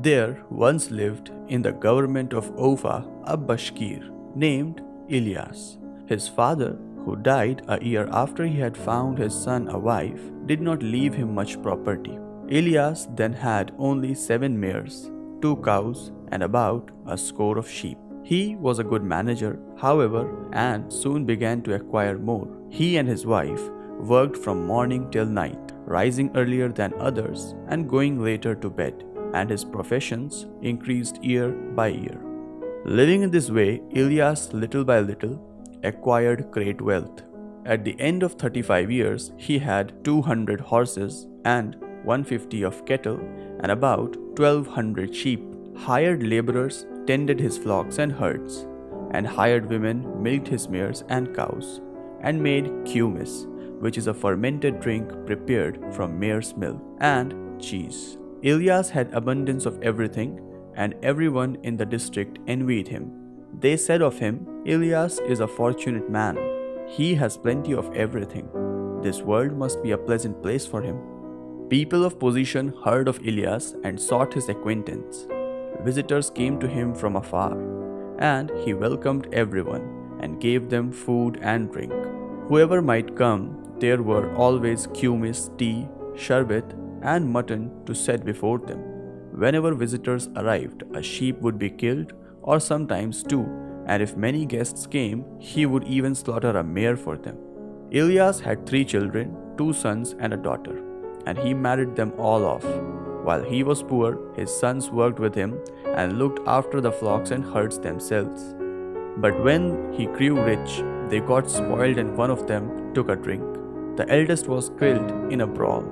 There once lived in the government of Ufa a Bashkir named Ilyas. His father, who died a year after he had found his son a wife, did not leave him much property. Ilyas then had only 7 mares, 2 cows, and about a score of sheep. He was a good manager, however, and soon began to acquire more. He and his wife worked from morning till night, rising earlier than others and going later to bed, and his professions increased year by year. Living in this way, Ilyas little by little acquired great wealth. At the end of 35 years, he had 200 horses and 150 of cattle and about 1200 sheep. Hired laborers tended his flocks and herds, and hired women milked his mares and cows, and made kumis, which is a fermented drink prepared from mare's milk, and cheese. Ilyas had abundance of everything, and everyone in the district envied him. They said of him, "Ilyas is a fortunate man. He has plenty of everything. This world must be a pleasant place for him." People of position heard of Ilyas and sought his acquaintance. Visitors came to him from afar, and he welcomed everyone and gave them food and drink. Whoever might come, there were always kumis, tea, sherbet, and mutton to set before them. Whenever visitors arrived, a sheep would be killed, or sometimes 2, and if many guests came, he would even slaughter a mare for them. Ilyas had 3 children, 2 sons and a daughter, and he married them all off. While he was poor, his sons worked with him and looked after the flocks and herds themselves. But when he grew rich, they got spoiled and one of them took a drink. The eldest was killed in a brawl,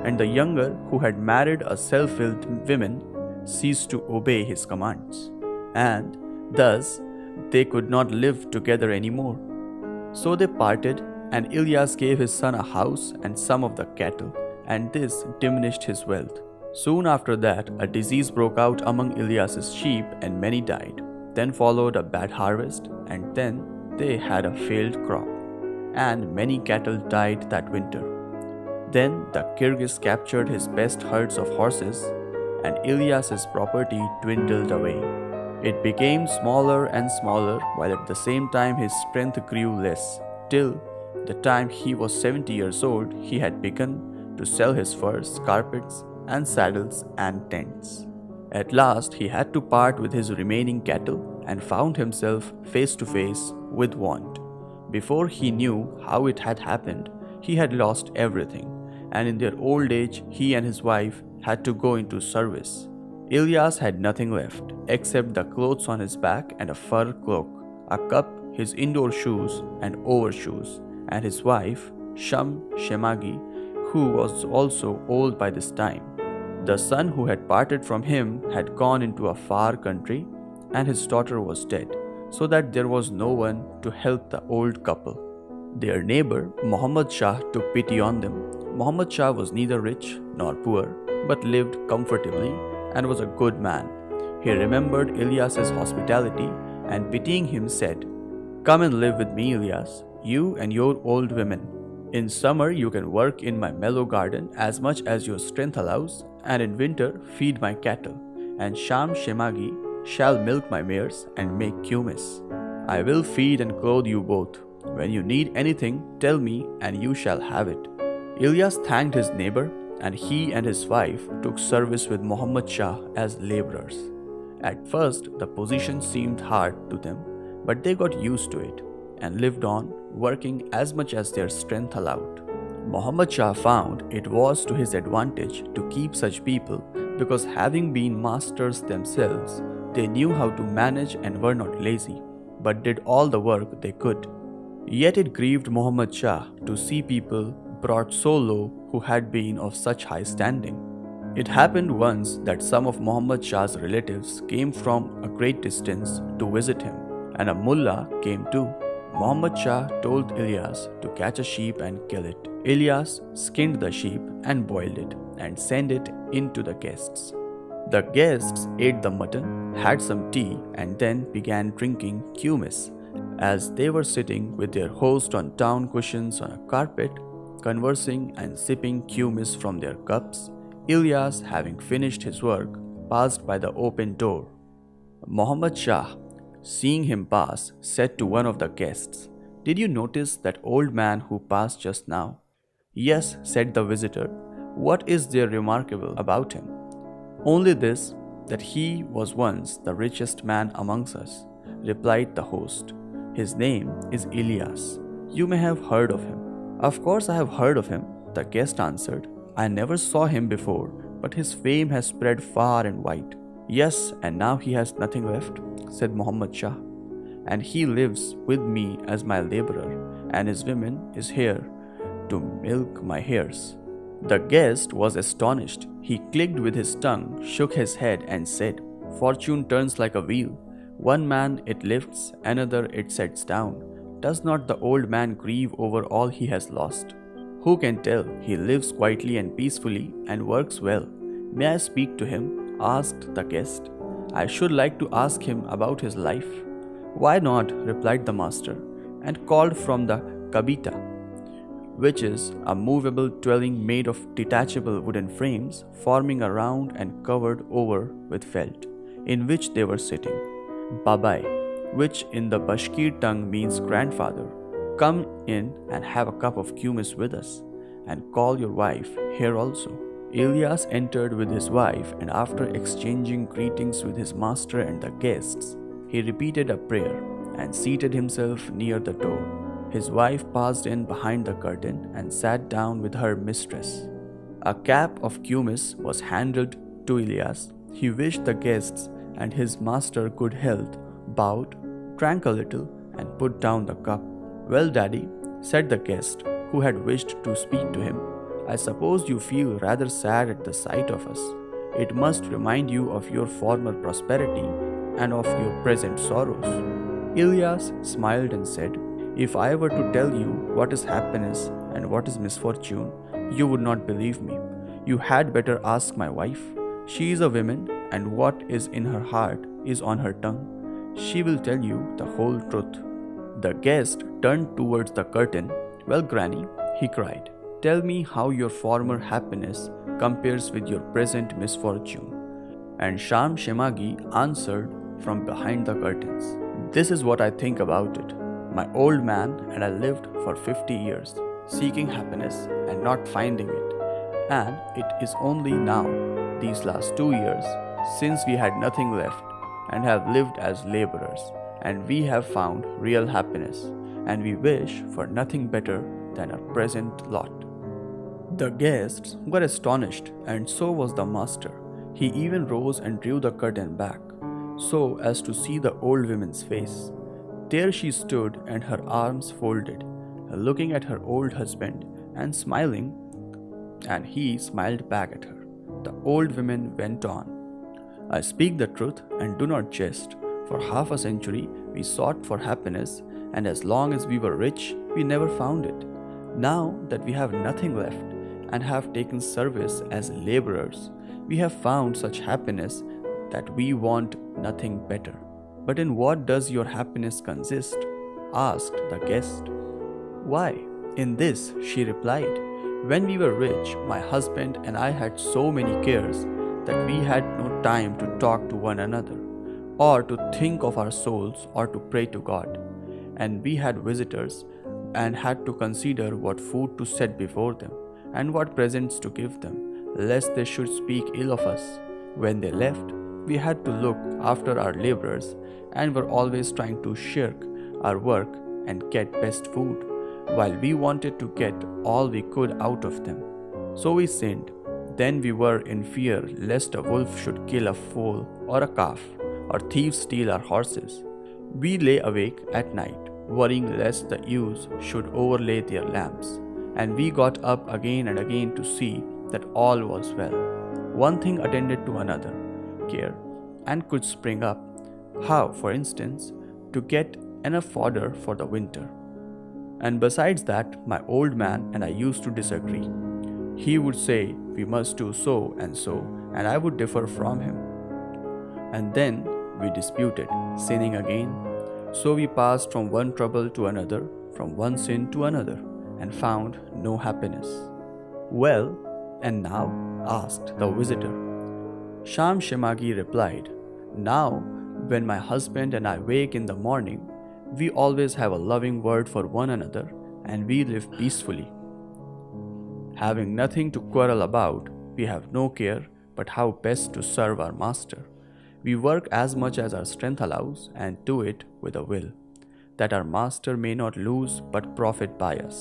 and the younger, who had married a self-willed woman, ceased to obey his commands. And thus, they could not live together anymore. So they parted, and Ilyas gave his son a house and some of the cattle, and this diminished his wealth. Soon after that, a disease broke out among Ilyas's sheep and many died. Then followed a bad harvest, and then they had a failed crop, and many cattle died that winter. Then the Kyrgyz captured his best herds of horses, and Ilyas's property dwindled away. It became smaller and smaller, while at the same time his strength grew less, till the time he was 70 years old, he had begun to sell his furs, carpets, and saddles and tents. At last, he had to part with his remaining cattle and found himself face to face with want. Before he knew how it had happened, he had lost everything, and in their old age, he and his wife had to go into service. Ilyas had nothing left except the clothes on his back and a fur cloak, a cup, his indoor shoes and overshoes, and his wife, Shemagi, who was also old by this time. The son who had parted from him had gone into a far country, and his daughter was dead, so that there was no one to help the old couple. Their neighbor, Muhammad Shah, took pity on them. Muhammad Shah was neither rich nor poor, but lived comfortably and was a good man. He remembered Ilyas's hospitality and pitying him said, "Come and live with me, Ilyas, you and your old women. In summer you can work in my mellow garden as much as your strength allows, and in winter feed my cattle, and Shemagi shall milk my mares and make kumis. I will feed and clothe you both. When you need anything, tell me and you shall have it." Ilyas thanked his neighbor, and he and his wife took service with Muhammad Shah as laborers. At first, the position seemed hard to them, but they got used to it and lived on, working as much as their strength allowed. Muhammad Shah found it was to his advantage to keep such people because, having been masters themselves, they knew how to manage and were not lazy, but did all the work they could. Yet it grieved Muhammad Shah to see people brought so low who had been of such high standing. It happened once that some of Muhammad Shah's relatives came from a great distance to visit him, and a mullah came too. Muhammad Shah told Ilyas to catch a sheep and kill it. Ilyas skinned the sheep and boiled it and sent it in to the guests. The guests ate the mutton, had some tea, and then began drinking kumis. As they were sitting with their host on down cushions on a carpet, conversing and sipping kumis from their cups, Ilyas, having finished his work, passed by the open door. Muhammad Shah, seeing him pass, said to one of the guests, "Did you notice that old man who passed just now?" "Yes," said the visitor. "What is there remarkable about him?" "Only this, that he was once the richest man amongst us," replied the host. "His name is Ilyas. You may have heard of him." "Of course I have heard of him," the guest answered. "I never saw him before, but his fame has spread far and wide." "Yes, and now he has nothing left," said Muhammad Shah. "And he lives with me as my laborer, and his woman is here to milk my hares." The guest was astonished. He clicked with his tongue, shook his head, and said, "Fortune turns like a wheel. One man it lifts, another it sets down. Does not the old man grieve over all he has lost? Who can tell? He lives quietly and peacefully and works well." "May I speak to him?" asked the guest. "I should like to ask him about his life." "Why not?" replied the master, and called from the kabita, which is a movable dwelling made of detachable wooden frames forming a round and covered over with felt, in which they were sitting. "Babai," which in the Bashkir tongue means grandfather, "come in and have a cup of kumis with us, and call your wife here also." Ilyas entered with his wife, and after exchanging greetings with his master and the guests, he repeated a prayer and seated himself near the door. His wife passed in behind the curtain and sat down with her mistress. A cap of kumis was handed to Ilyas. He wished the guests and his master good health, bowed, drank a little, and put down the cup. "Well, Daddy," said the guest, who had wished to speak to him, "I suppose you feel rather sad at the sight of us. It must remind you of your former prosperity and of your present sorrows." Ilyas smiled and said, "If I were to tell you what is happiness and what is misfortune, you would not believe me. You had better ask my wife. She is a woman, and what is in her heart is on her tongue. She will tell you the whole truth." The guest turned towards the curtain. "Well, Granny," he cried, "tell me how your former happiness compares with your present misfortune." And Sham Shemagi answered from behind the curtains, "This is what I think about it. My old man and I lived for 50 years, seeking happiness and not finding it. And it is only now, these last 2 years, since we had nothing left and have lived as laborers, and we have found real happiness, and we wish for nothing better than our present lot." The guests were astonished, and so was the master. He even rose and drew the curtain back, so as to see the old woman's face. There she stood, and her arms folded, looking at her old husband and smiling, and he smiled back at her. The old woman went on, "I speak the truth and do not jest. For half a century we sought for happiness, and as long as we were rich, we never found it. Now that we have nothing left and have taken service as laborers, we have found such happiness that we want nothing better." "But in what does your happiness consist?" asked the guest. "Why, in this," she replied. "When we were rich, my husband and I had so many cares that we had no time to talk to one another, or to think of our souls, or to pray to God. And we had visitors, and had to consider what food to set before them, and what presents to give them, lest they should speak ill of us. When they left, we had to look after our laborers, and were always trying to shirk our work and get best food, while we wanted to get all we could out of them. So we sinned. Then we were in fear lest a wolf should kill a foal or a calf, or thieves steal our horses. We lay awake at night, worrying lest the ewes should overlay their lambs, and we got up again and again to see that all was well. One thing attended to another care, and could spring up. How, for instance, to get enough fodder for the winter. And besides that, my old man and I used to disagree. He would say we must do so, and I would differ from him. And then we disputed, sinning again. So we passed from one trouble to another, from one sin to another, and found no happiness." "Well, and now?" asked the visitor. Sham Shemagi replied, "Now, when my husband and I wake in the morning, we always have a loving word for one another and we live peacefully. Having nothing to quarrel about, we have no care but how best to serve our master. We work as much as our strength allows and do it with a will, that our master may not lose but profit by us.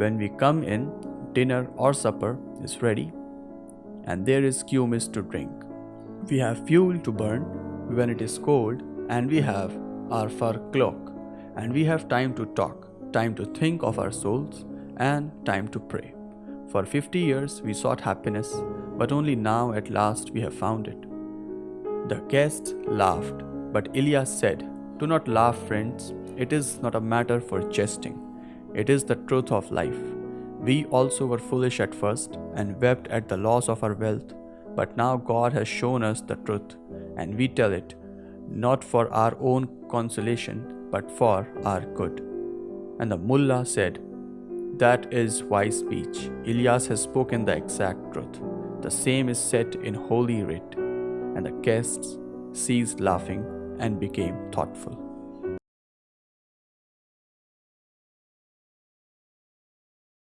When we come in, dinner or supper is ready, and there is kumis to drink. We have fuel to burn when it is cold, and we have our fur cloak, and we have time to talk, time to think of our souls, and time to pray. For 50 years we sought happiness, but only now at last we have found it." The guests laughed, but Ilyas said, "Do not laugh, friends. It is not a matter for jesting. It is the truth of life. We also were foolish at first and wept at the loss of our wealth, but now God has shown us the truth, and we tell it, not for our own consolation, but for our good." And the mullah said, "That is wise speech. Ilyas has spoken the exact truth. The same is said in Holy Writ." And the guests ceased laughing and became thoughtful.